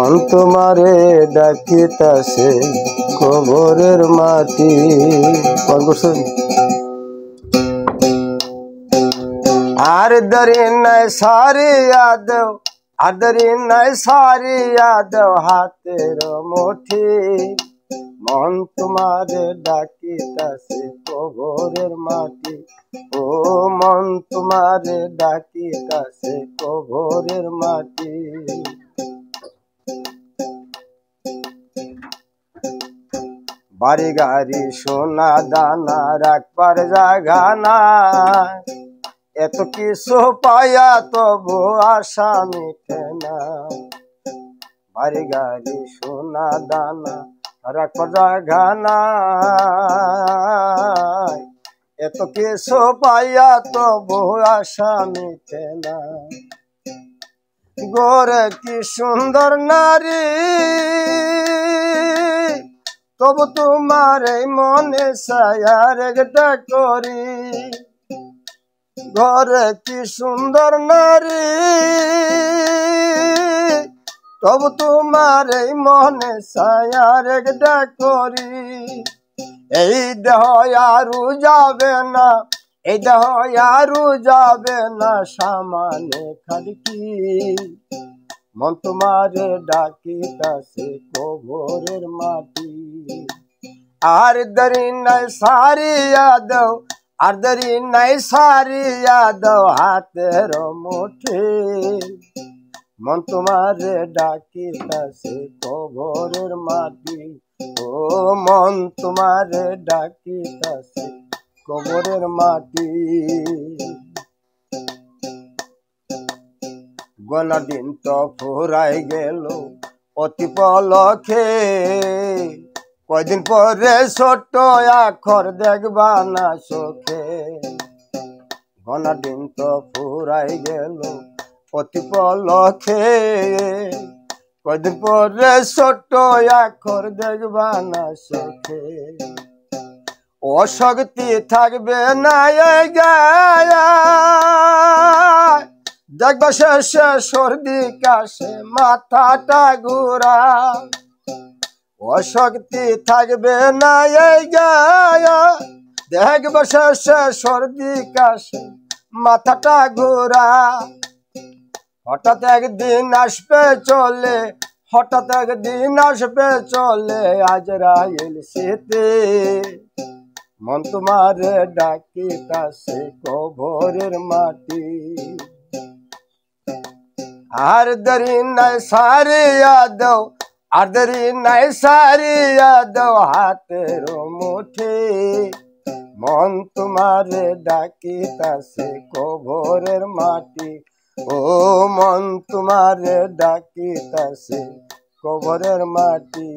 মন তোমারে ডাকিতাছে কবরের মাটি। আর দরি নাই সারিয়া দেও, আর দরি নাই সারিয়া দেও হাতের মুঠি। মন তোমারে ডাকিতাছে কবরের মাটি। ও মন তোমারে ডাকিতাছে কবরের মাটি। বাড়ি গাড়ি সোনা দানা রাখবার জায়গা নাই, এত কিছু পাইয়া তবু আশা মিটে না। বাড়ি গাড়ি সোনা দানা রাখবার জায়গা নাই, এত কিছু পাইয়া তবু আশা মিটে না। গোরে কি সুন্দর নারী, তবু তোমার এই মনে ছায়ার একটা করি। ঘরে কি সুন্দর নারী, তবু তোমার এই মনে ছায়ার একটা করি। এই দেহ আরু যাবে না, এই দেহ আরু যাবে না সামানে খালকি। মন তোমারে ডাকিতাছে কবরের মাটি। আর দরি নাই সারিয়া দাও, আর দরি নাই সারিয়া দাও হাতের মুঠি। মন তোমারে ডাকিতাছে কবরের মাটি। ও মন তোমারে ডাকিতাছে কবরের মাটি। গোনা দিন তো ফুরাই গেল অতি পলকে, কয়দিন পরে ছোট আখর দেখবা না চোখে। গোনা দিন তো ফুরাই গেল অতি পলকে, কয়দিন পরে ছোট আখর দেখবা না চোখে। অশক্তি থাকবে না এই গায়, দেখবা শেষে সর্দি কাশে মাথাটা ঘুরা। অশক্তি থাকবে না এই গায়, দেখবা শেষে সর্দি কাশে মাথাটা ঘুরা। হঠাৎ একদিন আসবে চলে, হঠাৎ একদিন আসবে চলে আজরাইল শীতে। মন তোমারে ডাকিতাছে কবরের মাটি। আর দরি নাই সারিয়া দাও, আর দরি নাই সারিয়া দাও হাতের মুঠি। মন তোমারে ডাকিতাছে কবরের মাটি। ও মন তোমারে ডাকিতাছে কবরের মাটি।